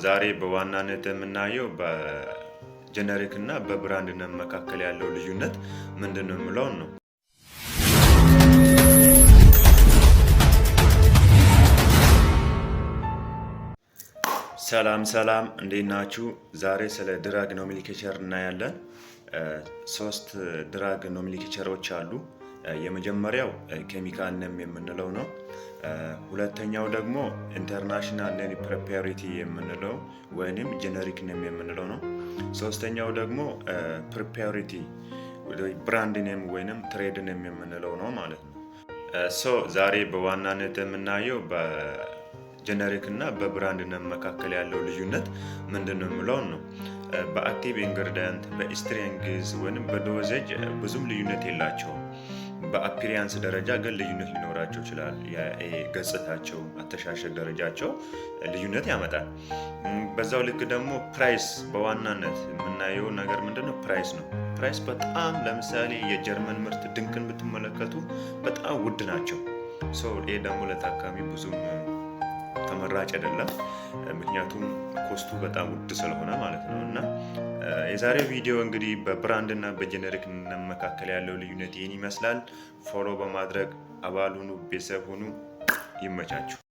ዛሬ በዋናነት የምናየው በጀነሪክ እና በብራንድ መካከል ያለው ልዩነት ምንድነው የሚለውን ነው። ሰላም እንዴት ናችሁ? ዛሬ ስለ ድራግ ኖሜንክሌቸር እናያለን። ሶስት ድራግ ኖሜንክሌቸሮች አሉ። የመጀመሪያው ኬሚካል ኔም የምንለው ነው። ሁለተኛው ደግሞ ኢንተርናሽናል ኔም ፕሮፕሪየቲ የምንለው ወይንም ጄኔሪክ ኔም የምንለው ነው። ሶስተኛው ደግሞ ፕሮፕሪየቲ ብራንድ ኔም ወይንም ትሬድ ኔም የምንለው ነው ማለት ነው። ዛሬ በዋናነት የምናየው በጄኔሪክ እና በብራንድ ኔም መካከል ያለው ልዩነት ምንድነው የሚለውን ነው። በአክቲቭ ኢንግሪዲየንት፣ በስትሬንግዝ ወይንም በዶዜጅ ብዙም ልዩነት የላቸውም። በአፒሪያንስ ደረጃ ግን ልዩነት ሊኖራቸው ይችላል። ገጽታቸው፣ አተሻሸግ ደረጃቸው ልዩነት ያመጣል። በዛው ልክ ደግሞ ፕራይስ፣ በዋናነት የምናየው ነገር ምንድነው? ፕራይስ ነው። ፕራይስ በጣም ለምሳሌ የጀርመን ምርት ድንክን ብትመለከቱ በጣም ውድ ናቸው። ይሄ ደግሞ ለታካሚ ብዙም ተመራጭ አይደለም፣ ምክንያቱም ኮስቱ በጣም ውድ ስለሆነ ማለት ነው። እና የዛሬው ቪዲዮ እንግዲህ በብራንድ እና በጄኔሪክ መካከል ያለው ልዩነት ይህን ይመስላል። ፎሎ በማድረግ አባል ሁኑ፣ ቤተሰብ ሁኑ። ይመቻችሁ።